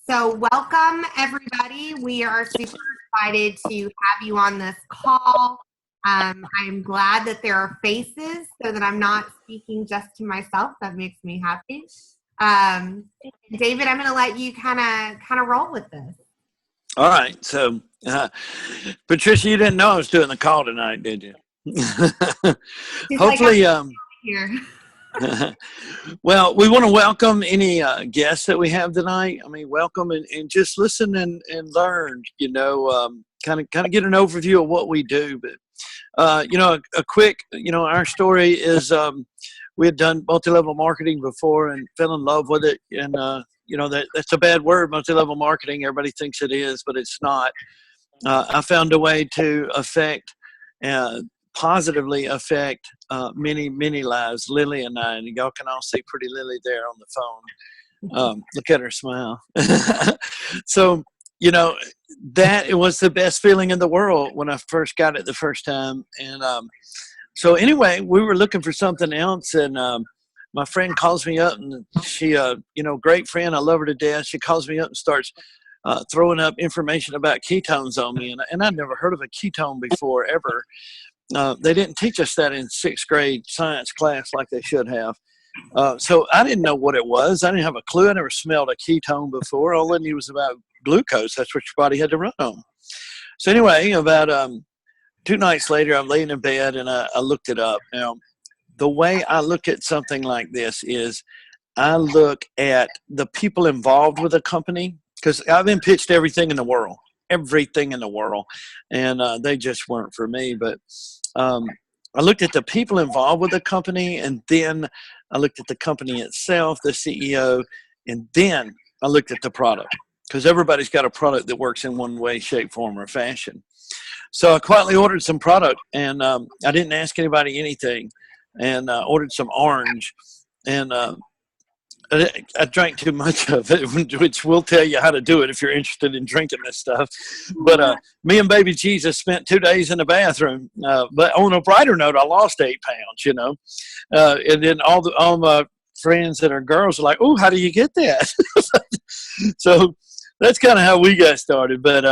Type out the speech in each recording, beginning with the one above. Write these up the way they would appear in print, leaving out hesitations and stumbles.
So welcome, everybody. We are super excited to have you on this call. I'm glad that there are faces so that I'm not speaking just to myself. That makes me happy. David, I'm going to let you kind of roll with this. All right. So, Patricia, you didn't know I was doing the call tonight, did you? Hopefully, here. Well, we want to welcome any guests that we have tonight. I mean, welcome and just listen and learn, kind of get an overview of what we do. But, a quick, our story is we had done multi-level marketing before and fell in love with it. And, that's a bad word, multi-level marketing. Everybody thinks it is, but it's not. I found a way to positively affect many lives. Lily and I, and y'all can all see pretty Lily there on the phone. Look at her smile. So, that it was the best feeling in the world when I first got it the first time. And so anyway, we were looking for something else, and my friend calls me up, and she, great friend, I love her to death. She calls me up and starts throwing up information about ketones on me, and I'd never heard of a ketone before ever. They didn't teach us that in sixth grade science class like they should have. So I didn't know what it was. I didn't have a clue. I never smelled a ketone before. All I knew was about glucose. That's what your body had to run on. So anyway, about 2 nights later, I'm laying in bed and I looked it up. Now, the way I look at something like this is I look at the people involved with a company, because I've been pitched everything in the world. And they just weren't for me. But I looked at the people involved with the company, and then I looked at the company itself, the CEO, and then I looked at the product, because everybody's got a product that works in one way, shape, form, or fashion. So I quietly ordered some product, and I didn't ask anybody anything, and ordered some orange, and I drank too much of it, which will tell you how to do it if you're interested in drinking this stuff. But me and baby Jesus spent 2 days in the bathroom. But on a brighter note, I lost 8 pounds, and then all my friends that are girls are like, "Oh, how do you get that?" So that's kind of how we got started. But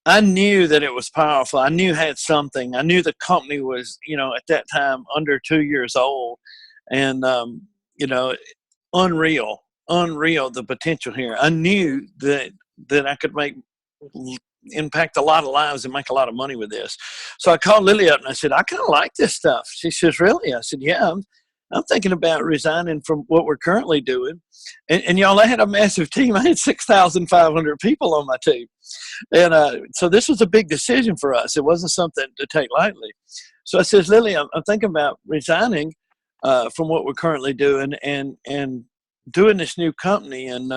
I knew that it was powerful. I knew it had something. I knew the company was, at that time under 2 years old, and unreal the potential here. I knew that I could impact a lot of lives and make a lot of money with this. So I called Lily up and I said, I kind of like this stuff. She says, really? I said, yeah, I'm thinking about resigning from what we're currently doing. And y'all, I had a massive team. I had 6,500 people on my team. And so this was a big decision for us. It wasn't something to take lightly. So I says, Lily, I'm thinking about resigning from what we're currently doing and doing this new company. And,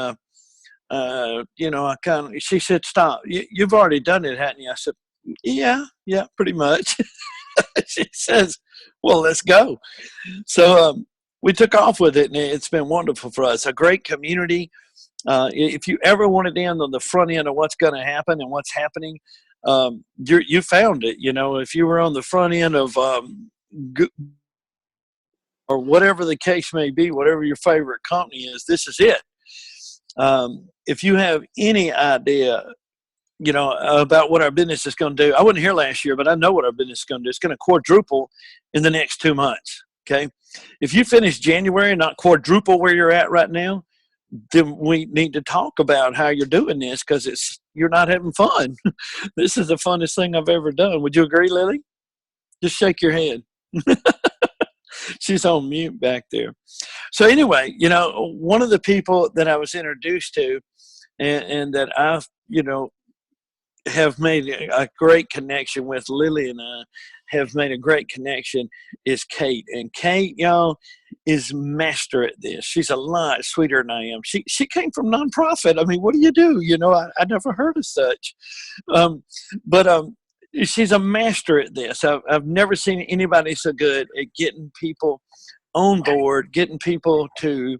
she said, stop, you've already done it, hadn't you? I said, yeah, pretty much. She says, well, let's go. So we took off with it, and it's been wonderful for us. A great community. If you ever wanted to end on the front end of what's going to happen and what's happening, you found it. If you were on the front end of or whatever the case may be, whatever your favorite company is, this is it. If you have any idea, about what our business is going to do, I wasn't here last year, but I know what our business is going to do. It's going to quadruple in the next 2 months. Okay. If you finish January and not quadruple where you're at right now, then we need to talk about how you're doing this, because you're not having fun. This is the funnest thing I've ever done. Would you agree, Lily? Just shake your head. She's on mute back there. So anyway, one of the people that I was introduced to and that I've, have made a great connection with, Lily and I have made a great connection, is Kate. And Kate, y'all, is master at this. She's a lot sweeter than I am. She came from nonprofit. I mean, what do you do? I never heard of such. But she's a master at this. I've never seen anybody so good at getting people on board, getting people to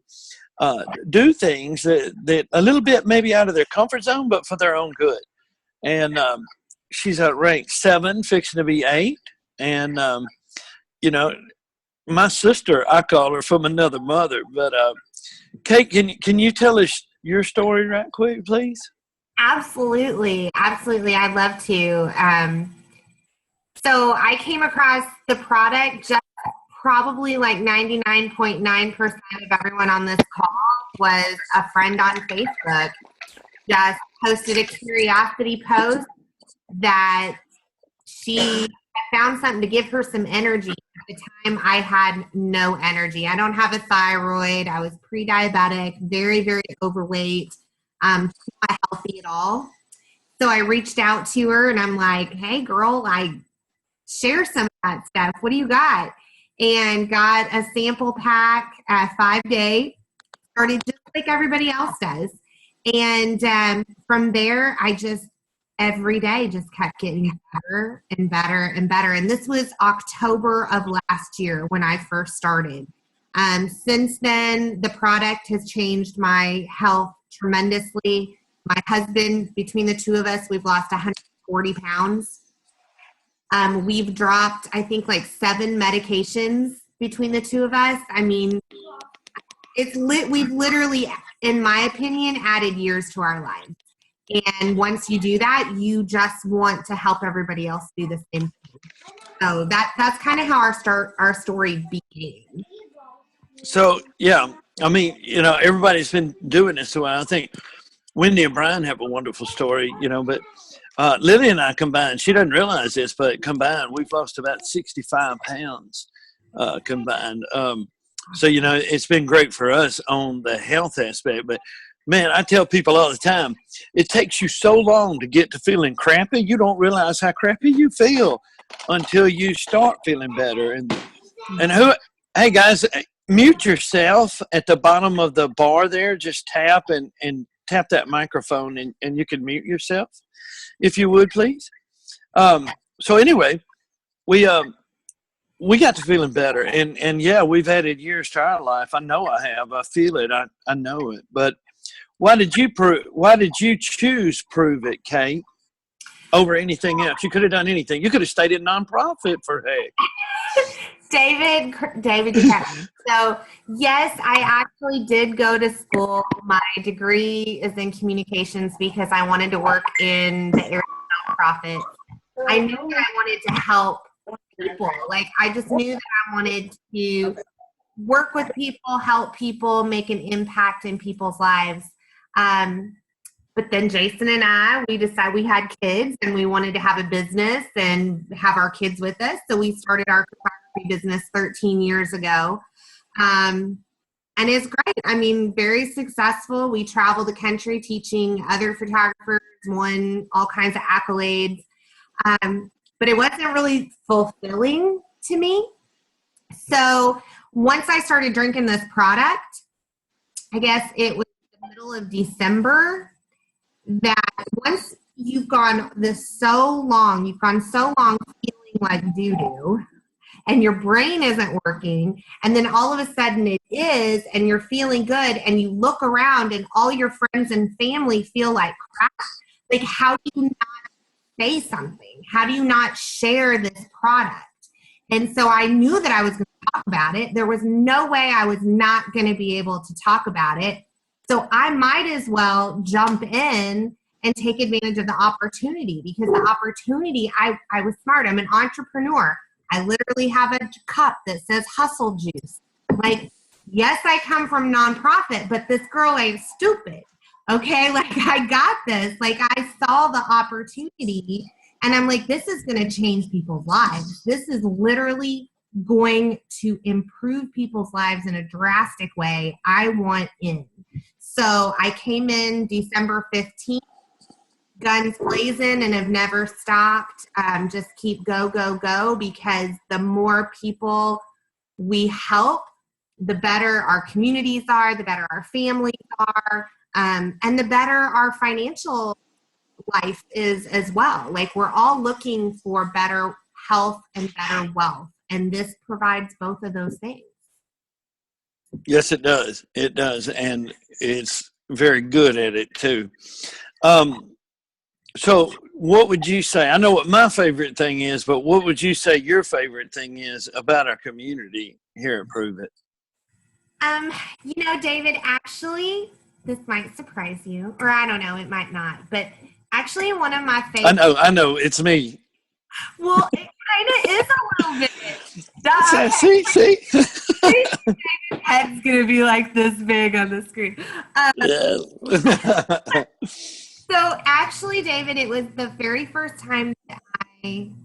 do things that a little bit maybe out of their comfort zone, but for their own good. And she's at rank 7, fixing to be 8. And, my sister, I call her from another mother. But Kate, can you tell us your story right quick, please? Absolutely. Absolutely. I'd love to. So I came across the product just probably like 99.9% of everyone on this call was a friend on Facebook just posted a curiosity post that she found something to give her some energy. At the time, I had no energy. I don't have a thyroid. I was pre-diabetic, very, very overweight, not healthy at all. So I reached out to her and I'm like, hey, girl, share some of that stuff. What do you got? And got a sample pack, 5-day, started just like everybody else does. And from there, I just every day just kept getting better and better and better. And this was October of last year when I first started. Since then, the product has changed my health tremendously. My husband, between the two of us, we've lost 140 pounds. We've dropped, I think, like 7 medications between the two of us. I mean, we've literally, in my opinion, added years to our lives. And once you do that, you just want to help everybody else do the same thing. So that's kind of how our story began. So, yeah, I mean, everybody's been doing this a while. I think Wendy and Brian have a wonderful story, but Lily and I combined, she doesn't realize this, but combined, we've lost about 65 pounds combined. So, it's been great for us on the health aspect. But, man, I tell people all the time, it takes you so long to get to feeling crappy, you don't realize how crappy you feel until you start feeling better. Hey, guys, mute yourself at the bottom of the bar there. Just tap and tap that microphone, and you can mute yourself, if you would, please. So anyway, we got to feeling better, and yeah, we've added years to our life. I know I have. I feel it. I know it. But why did you choose Prüvit, Kate, over anything else? You could have done anything. You could have stayed at nonprofit for heck. David, you got me. So yes, I actually did go to school. My degree is in communications because I wanted to work in the area of nonprofit. I knew that I wanted to help people. Like I just knew that I wanted to work with people, help people, make an impact in people's lives. But then Jason and I, we decided we had kids and we wanted to have a business and have our kids with us. So we started our photography business 13 years ago. And it's great. I mean, very successful. We travel the country teaching other photographers, won all kinds of accolades. But it wasn't really fulfilling to me. So once I started drinking this product, I guess it was the middle of December, that once you've gone so long feeling like doo-doo, and your brain isn't working, and then all of a sudden it is, and you're feeling good, and you look around and all your friends and family feel like crap, like how do you not say something? How do you not share this product? And so I knew that I was going to talk about it. There was no way I was not going to be able to talk about it. So I might as well jump in and take advantage of the opportunity, because the opportunity, I was smart. I'm an entrepreneur. I literally have a cup that says hustle juice. Like, yes, I come from nonprofit, but this girl ain't stupid. Okay. Like I got this. Like I saw the opportunity and I'm like, this is going to change people's lives. This is literally going to improve people's lives in a drastic way. I want in. So I came in December 15th, guns blazing, and have never stopped. Just keep go, because the more people we help, the better our communities are, the better our families are, and the better our financial life is as well. Like we're all looking for better health and better wealth, and this provides both of those things. Yes, it does. It does, and it's very good at it too. So what would you say? I know what my favorite thing is, but what would you say your favorite thing is about our community here at Prüvit? David, actually, this might surprise you, or I don't know, it might not, but actually one of my favorite. I know, it's me. Well, it kind of is a little bit. Duh, See? head's gonna be like this big on the screen. Yeah. So actually, David, it was the very first time that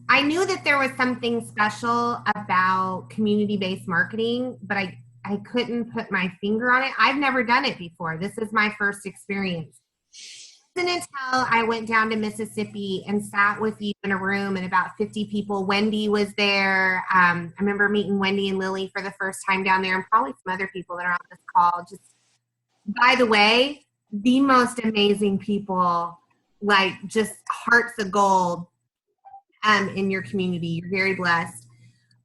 I knew that there was something special about community-based marketing, but I couldn't put my finger on it. I've never done it before. This is my first experience. It wasn't until I went down to Mississippi and sat with you in a room and about 50 people. Wendy was there. I remember meeting Wendy and Lily for the first time down there, and probably some other people that are on this call. Just, by the way, the most amazing people, like just hearts of gold in your community. You're very blessed.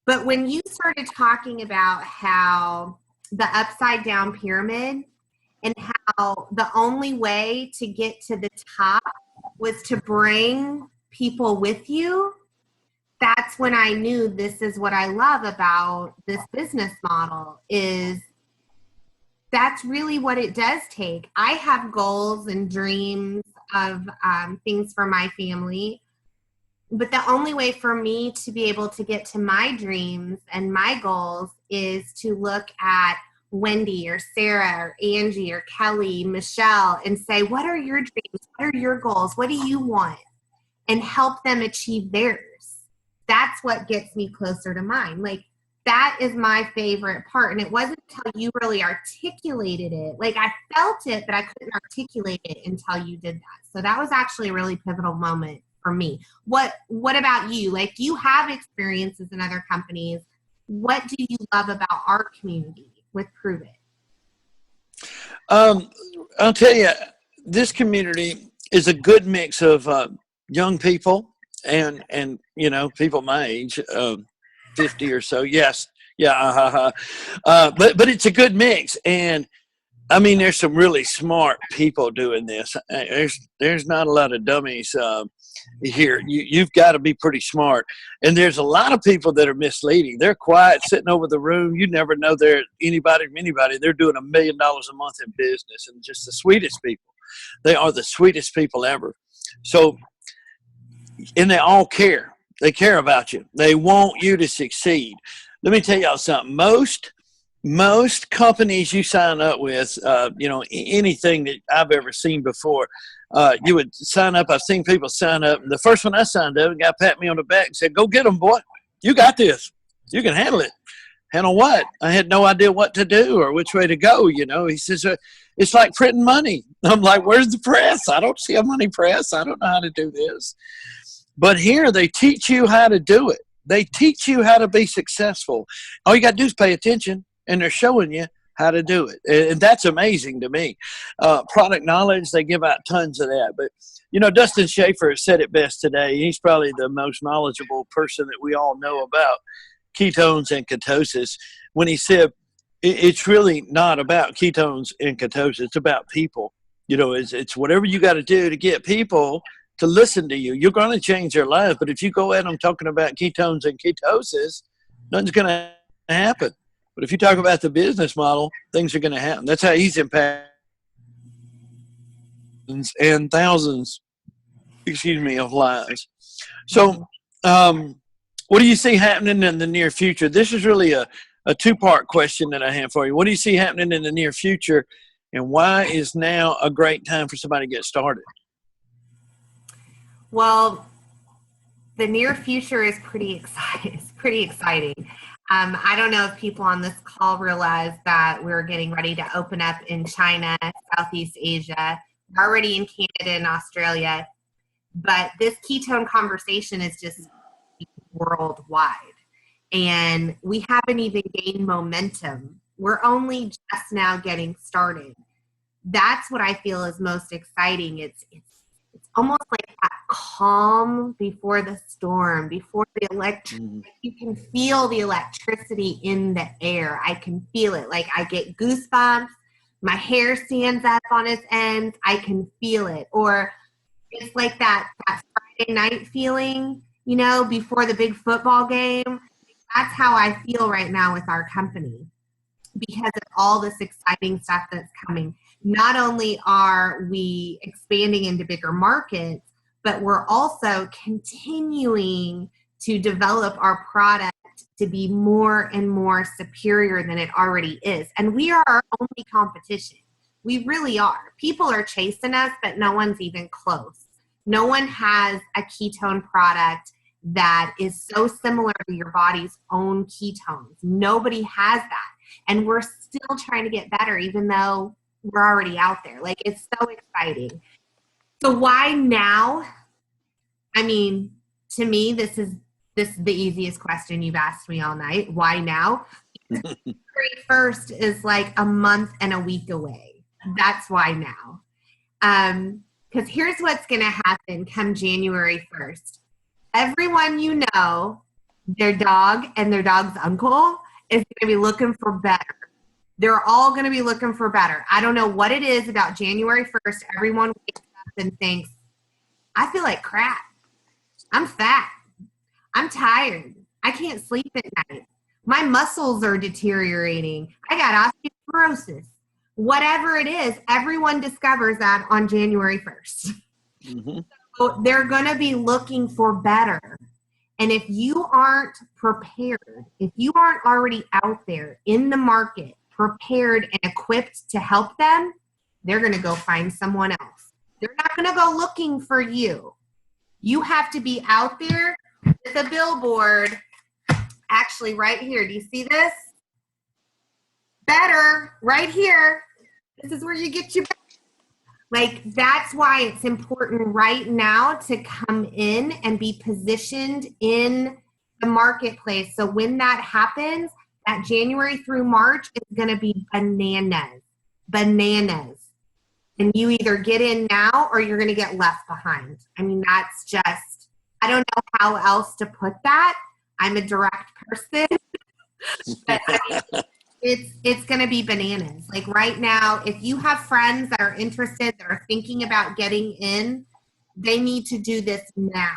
But when you started talking about how the upside down pyramid and how the only way to get to the top was to bring people with you, that's when I knew this is what I love about this business model, is that's really what it does take. I have goals and dreams of things for my family, but the only way for me to be able to get to my dreams and my goals is to look at Wendy or Sarah or Angie or Kelly, Michelle, and say, what are your dreams? What are your goals? What do you want? And help them achieve theirs. That's what gets me closer to mine. Like, that is my favorite part. And it wasn't until you really articulated it. Like, I felt it, but I couldn't articulate it until you did that. So that was actually a really pivotal moment for me. What about you? Like, you have experiences in other companies. What do you love about our community with Prüvit? I'll tell you, this community is a good mix of young people and people my age, 50 or so. Yes, yeah, but it's a good mix, and I mean, there's some really smart people doing this. There's not a lot of dummies here. You've got to be pretty smart, and there's a lot of people that are misleading. They're quiet, sitting over the room. You never know they're anybody from anybody. They're doing $1 million a month in business, and just the sweetest people. They are the sweetest people ever. So, and they all care. They care about you. They want you to succeed. Let me tell y'all something. Most companies you sign up with, anything that I've ever seen before, you would sign up. I've seen people sign up. And the first one I signed up, a guy pat me on the back and said, "Go get them, boy. You got this. You can handle it." Handle what? I had no idea what to do or which way to go. He says, "It's like printing money." I'm like, "Where's the press? I don't see a money press. I don't know how to do this." But here they teach you how to do it. They teach you how to be successful. All you got to do is pay attention. And they're showing you how to do it. And that's amazing to me. Product knowledge, they give out tons of that. But, Dustin Schaefer said it best today. He's probably the most knowledgeable person that we all know about ketones and ketosis, when he said it's really not about ketones and ketosis. It's about people. It's whatever you got to do to get people to listen to you. You're going to change their lives. But if you go at them talking about ketones and ketosis, nothing's going to happen. But if you talk about the business model, things are going to happen. That's how he's impacted and thousands, of lives. So what do you see happening in the near future? This is really a two-part question that I have for you. What do you see happening in the near future, and why is now a great time for somebody to get started? Well, the near future is pretty exciting. It's pretty exciting. I don't know if people on this call realize that we're getting ready to open up in China, Southeast Asia, we're already in Canada and Australia, but this ketone conversation is just worldwide. And we haven't even gained momentum. We're only just now getting started. That's what I feel is most exciting. It's almost like that calm before the storm, before the you can feel the electricity in the air. I can feel it. Like, I get goosebumps. My hair stands up on its ends. I can feel it. Or it's like that Friday night feeling, before the big football game. That's how I feel right now with our company, because of all this exciting stuff that's coming. not only are we expanding into bigger markets, but we're also continuing to develop our product to be more and more superior than it already is. And we are our only competition. We really are. People are chasing us, but no one's even close. No one has a ketone product that is so similar to your body's own ketones. Nobody has that. And we're still trying to get better, even though we're already out there. Like, it's so exciting. So why now? I mean, to me, this is the easiest question you've asked me all night. Why now? January 1st is like a month and a week away. That's why now. Because here's what's going to happen come January 1st. Everyone you know, their dog and their dog's uncle is going to be looking for better. They're all going to be looking for better. I don't know what it is about January 1st. Everyone wakes up and thinks, I feel like crap. I'm fat. I'm tired. I can't sleep at night. My muscles are deteriorating. I got osteoporosis. Whatever it is, everyone discovers that on January 1st. Mm-hmm. So they're going to be looking for better. And if you aren't prepared, if you aren't already out there in the market, prepared and equipped to help them, they're going to go find someone else. They're not going to go looking for you. You have to be out there with a billboard. Actually, right here. Do you see this? Better, right here. This is where you get your better. Like, that's why it's important right now to come in and be positioned in the marketplace. So when that happens, that January through March is going to be bananas. And you either get in now or you're going to get left behind. I mean, that's just, I don't know how else to put that. I'm a direct person. But I mean, it's going to be bananas. Like right now, if you have friends that are interested, that are thinking about getting in, they need to do this now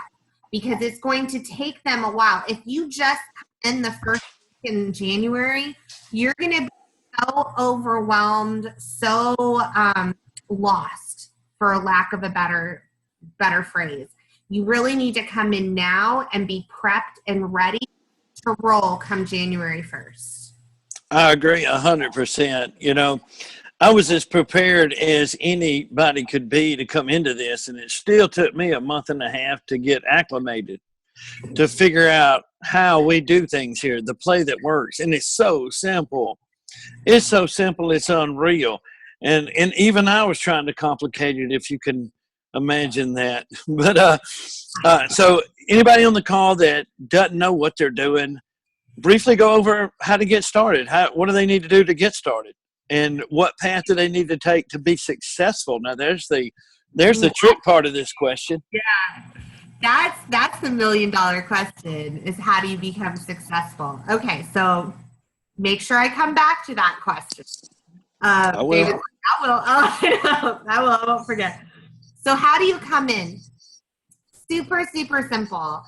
because it's going to take them a while. If you just come in the first week in January, you're going to be so overwhelmed, so lost, for a lack of a better phrase. You really need to come in now and be prepped and ready to roll come January 1st. I agree 100%. You know, I was as prepared as anybody could be to come into this, and it still took me a month and a half to get acclimated, to figure out how we do things here, the play that works. And it's so simple. It's so simple, it's unreal. And even I was trying to complicate it, if you can imagine that. But so anybody on the call that doesn't know what they're doing, briefly go over how to get started. What do they need to do to get started? And what path do they need to take to be successful? Now, there's the trick part of this question. Yeah, that's the $1 million question, is how do you become successful? Okay, so make sure I come back to that question. I will. David, I will. Oh, I won't forget. So how do you come in? Super, super simple.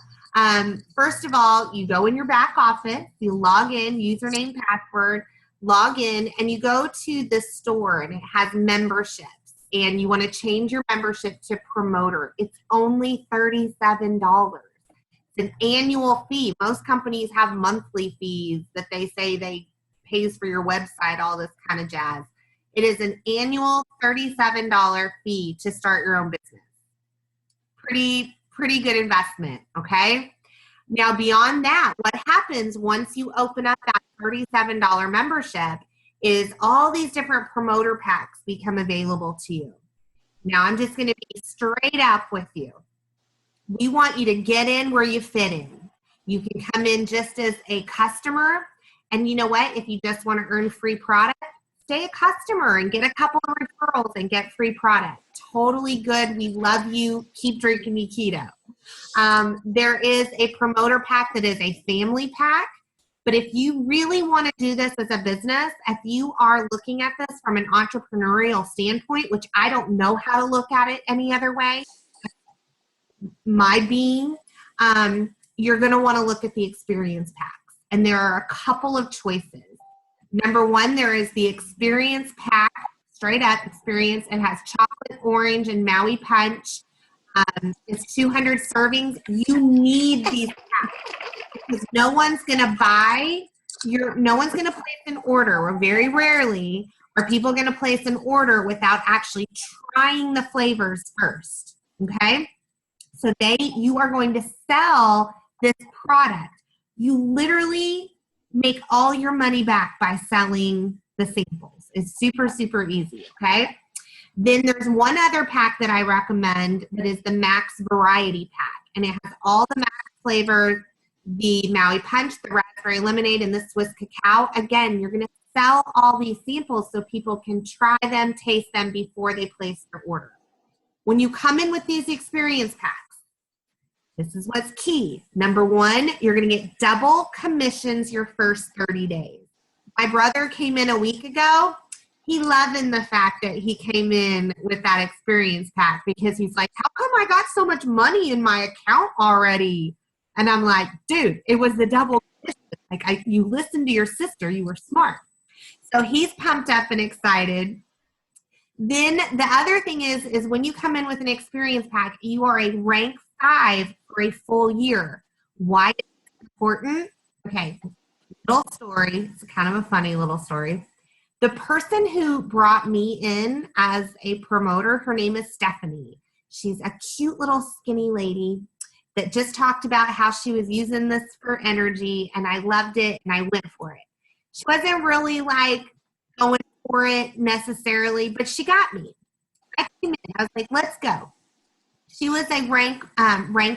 First of all, you go in your back office, you log in, username, password, log in, and you go to the store, and it has memberships, and you want to change your membership to promoter. It's only $37. It's an annual fee. Most companies have monthly fees that they say they pays for your website, all this kind of jazz. It is an annual $37 fee to start your own business. Pretty good investment, okay? Now, beyond that, what happens once you open up that $37 membership is all these different promoter packs become available to you. Now, I'm just going to be straight up with you. We want you to get in where you fit in. You can come in just as a customer, and you know what? If you just want to earn free product, stay a customer and get a couple of referrals and get free product. Totally good. We love you. Keep drinking me keto. There is a promoter pack that is a family pack. But if you really want to do this as a business, if you are looking at this from an entrepreneurial standpoint, which I don't know how to look at it any other way, my being, you're going to want to look at the experience packs. And there are a couple of choices. Number one, there is the experience pack straight up experience. It has chocolate, orange, and Maui Punch. It's 200 servings. You need these packs because no one's going to place an order, or very rarely are people going to place an order without actually trying the flavors first. Okay? So you are going to sell this product. You literally make all your money back by selling the samples. It's super, super easy, okay? Then there's one other pack that I recommend that is the Max Variety Pack. And it has all the Max flavors, the Maui Punch, the Raspberry Lemonade, and the Swiss Cacao. Again, you're going to sell all these samples so people can try them, taste them before they place their order. When you come in with these experience packs, this is what's key. Number one, you're going to get double commissions your first 30 days. My brother came in a week ago. He loving the fact that he came in with that experience pack because he's like, how come I got so much money in my account already? And I'm like, dude, it was the double commission. Like you listened to your sister. You were smart. So he's pumped up and excited. Then the other thing is when you come in with an experience pack, you are a rank 5 for a full year. Why is it important? Okay, little story. It's kind of a funny little story. The person who brought me in as a promoter, her name is Stephanie. She's a cute little skinny lady that just talked about how she was using this for energy, and I loved it, and I went for it. She wasn't really like going for it necessarily, but she got me. I came in. I was like, let's go. She was a rank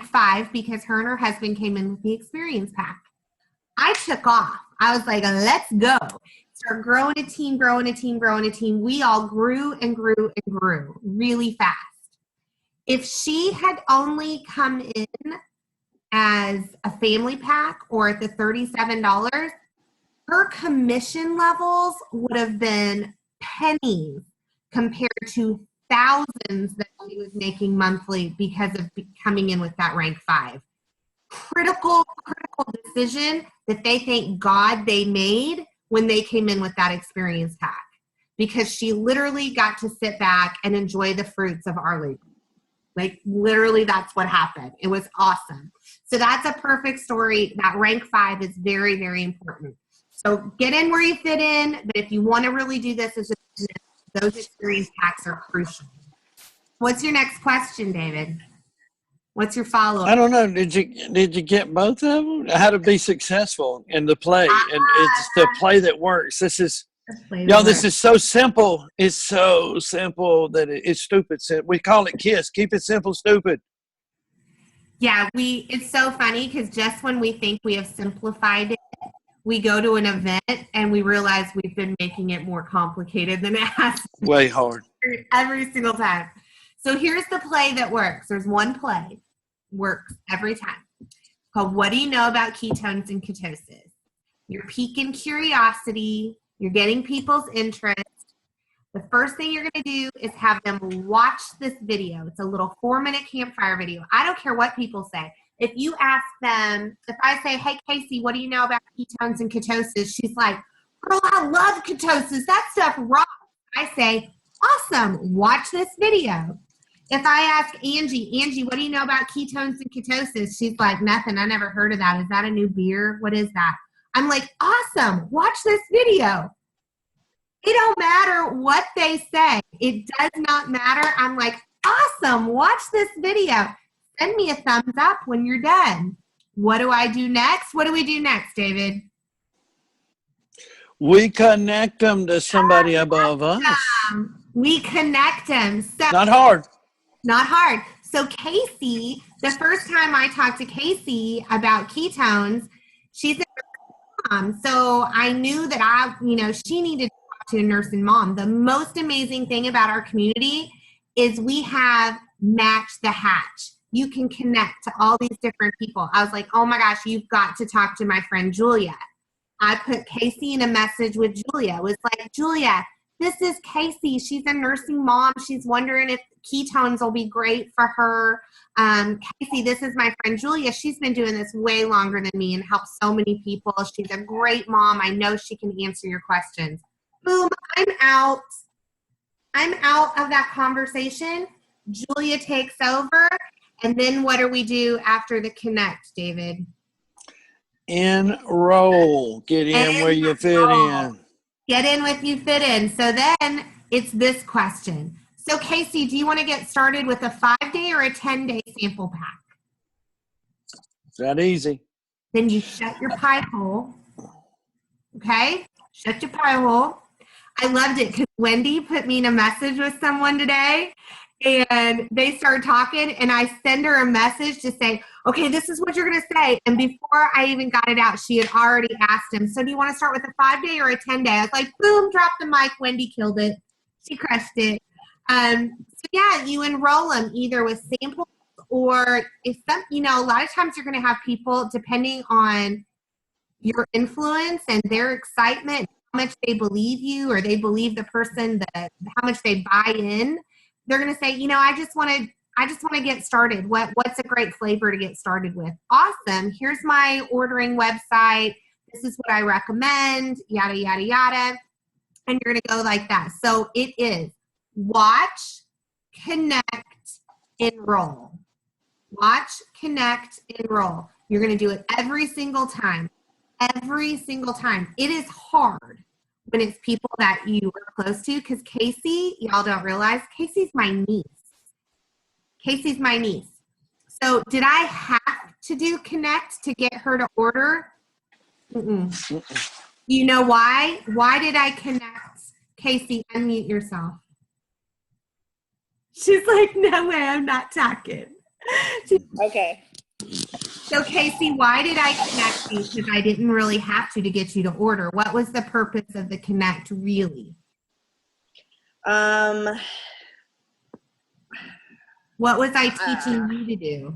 5 because her and her husband came in with the experience pack. I took off. I was like, let's go. Start growing a team. We all grew and grew and grew really fast. If she had only come in as a family pack or at the $37, her commission levels would have been pennies compared to thousands that she was making monthly because of coming in with that rank 5. Critical decision that they thank God they made when they came in with that experience pack, because she literally got to sit back and enjoy the fruits of our labor. Like literally that's what happened. It was awesome. So that's a perfect story. That rank 5 is very, very important. So get in where you fit in, but if you want to really do this as a business, those experience packs are crucial. What's your next question, David? What's your follow-up? I don't know. Did you get both of them? How to be successful in the play, and it's the play that works. This is so simple. It's so simple that it's stupid. We call it KISS. Keep it simple, stupid. Yeah, it's so funny because just when we think we have simplified it, we go to an event and we realize we've been making it more complicated than it has. Way hard. Every single time. So here's the play that works. There's one play works every time. It's called What Do You Know About Ketones and Ketosis? You're piquing curiosity. You're getting people's interest. The first thing you're going to do is have them watch this video. It's a little 4-minute campfire video. I don't care what people say. If you ask them, if I say, hey, Casey, what do you know about ketones and ketosis? She's like, girl, I love ketosis. That stuff rocks. I say, awesome. Watch this video. If I ask Angie, what do you know about ketones and ketosis? She's like, nothing. I never heard of that. Is that a new beer? What is that? I'm like, awesome. Watch this video. It don't matter what they say. It does not matter. I'm like, awesome. Watch this video. Send me a thumbs up when you're done. What do I do next? What do we do next, David? We connect them to somebody above us. We connect them. So not hard. Not hard. So Casey, the first time I talked to Casey about ketones, she's a mom. So I knew that she needed to talk to a nursing mom. The most amazing thing about our community is we have Match the Hatch. You can connect to all these different people. I was like, oh my gosh, you've got to talk to my friend Julia. I put Casey in a message with Julia. It was like, Julia, this is Casey. She's a nursing mom. She's wondering if ketones will be great for her. Casey, this is my friend Julia. She's been doing this way longer than me and helped so many people. She's a great mom. I know she can answer your questions. Boom, I'm out. I'm out of that conversation. Julia takes over. And then what do we do after the connect, David? Enroll. Get in where you fit in. Get in with you fit in. So then it's this question. So Casey, do you want to get started with a 5-day or a 10-day sample pack? It's that easy. Then you shut your pie hole. Okay? Shut your pie hole. I loved it because Wendy put me in a message with someone today and they started talking and I send her a message to say, okay, this is what you're going to say. And before I even got it out, she had already asked him, so do you want to start with a 5-day or a 10-day? I was like, boom, drop the mic. Wendy killed it. She crushed it. So yeah, you enroll them either with samples or if some, a lot of times you're going to have people depending on your influence and their excitement, how much they believe you or they believe the person, that how much they buy in. They're going to say, I just want to get started. What's a great flavor to get started with? Awesome. Here's my ordering website. This is what I recommend, yada, yada, yada. And you're going to go like that. So it is watch, connect, enroll. Watch, connect, enroll. You're going to do it every single time. Every single time. It is hard when it's people that you are close to because Casey, y'all don't realize, Casey's my niece. Casey's my niece. So did I have to do connect to get her to order? Mm-mm. You know why? Why did I connect? Casey, unmute yourself. She's like, no way, I'm not talking. Okay. So Casey, why did I connect you? Because I didn't really have to get you to order. What was the purpose of the connect really? What was I teaching you to do?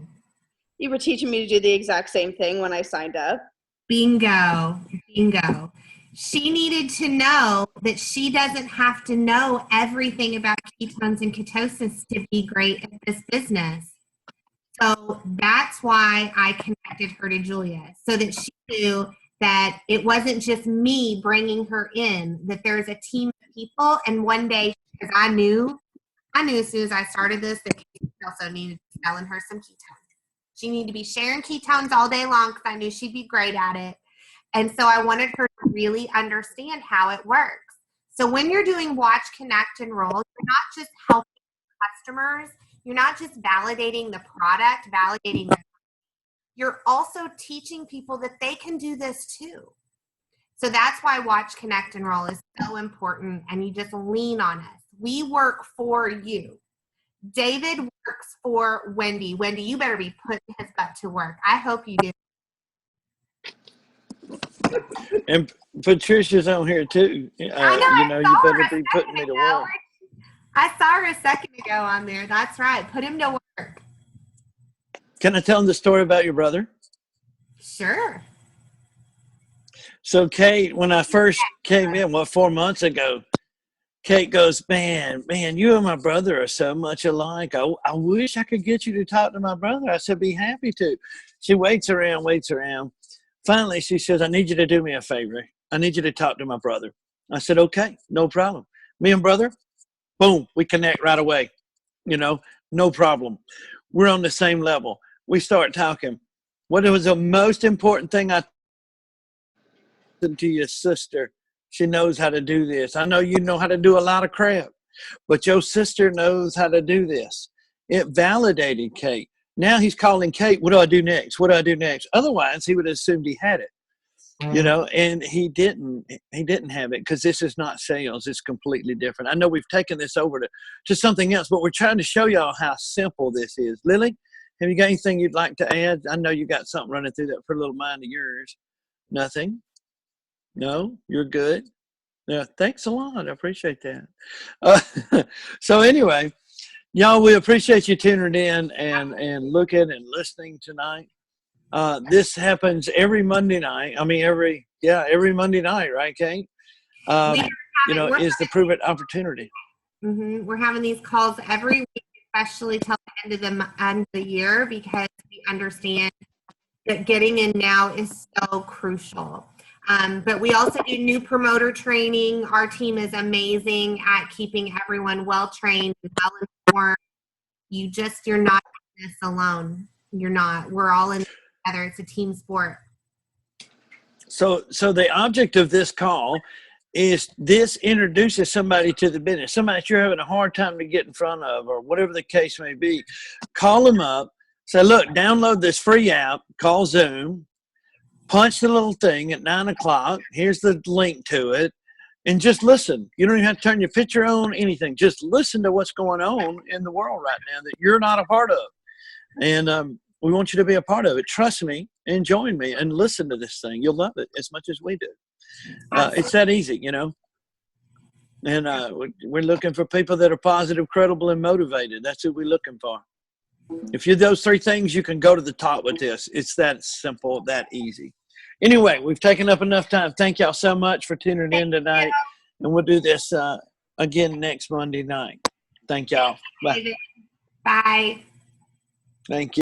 You were teaching me to do the exact same thing when I signed up. Bingo. Bingo. She needed to know that she doesn't have to know everything about ketones and ketosis to be great at this business. So that's why I connected her to Julia, so that she knew that it wasn't just me bringing her in, that there's a team of people. And one day, because I knew as soon as I started this, that Casey also needed to be selling her some ketones. She needed to be sharing ketones all day long because I knew she'd be great at it. And so I wanted her to really understand how it works. So when you're doing watch, connect, enroll, you're not just helping customers. You're not just validating the product, you're also teaching people that they can do this too. So that's why watch, connect, enroll is so important. And you just lean on us. We work for you. David works for Wendy. Wendy, you better be putting his butt to work. I hope you do. And Patricia's on here too. I know, you better be putting me to work. I saw her a second ago on there. That's right. Put him to work. Can I tell them the story about your brother? Sure. So Kate, when I first came in, 4 months ago, Kate goes, man, you and my brother are so much alike. I wish I could get you to talk to my brother. I said, be happy to. She waits around. Finally, she says, I need you to do me a favor. I need you to talk to my brother. I said, okay, no problem. Me and brother, boom, we connect right away. No problem. We're on the same level. We start talking. What was the most important thing I said to your sister? She knows how to do this. I know you know how to do a lot of crap, but your sister knows how to do this. It validated Kate. Now he's calling Kate, what do I do next? What do I do next? Otherwise, he would have assumed he had it. And he didn't have it because this is not sales. It's completely different. I know we've taken this over to something else, but we're trying to show y'all how simple this is. Lily, have you got anything you'd like to add? I know you got something running through that pretty little mind of yours. Nothing? No, you're good. Yeah, thanks a lot. I appreciate that. So anyway, y'all, we appreciate you tuning in and looking and listening tonight. This happens every Monday night. Every Monday night, right, Kate? Is the Prüvit opportunity. Mm-hmm. We're having these calls every week, especially till the end of the year, because we understand that getting in now is so crucial. But we also do new promoter training. Our team is amazing at keeping everyone well trained and well informed. You're not in this alone. You're not. We're all in together. It's a team sport. So the object of this call is this introduces somebody to the business, somebody that you're having a hard time to get in front of, or whatever the case may be. Call them up, say, look, download this free app, call Zoom, punch the little thing at 9 o'clock. Here's the link to it. And just listen. You don't even have to turn your picture on, anything. Just listen to what's going on in the world right now that you're not a part of. And we want you to be a part of it. Trust me and join me and listen to this thing. You'll love it as much as we do. It's that easy, you know. And we're looking for people that are positive, credible, and motivated. That's who we're looking for. If you're those three things, you can go to the top with this. It's that simple, that easy. Anyway, we've taken up enough time. Thank y'all so much for tuning in tonight. And we'll do this again next Monday night. Thank y'all. Bye. Bye. Thank you.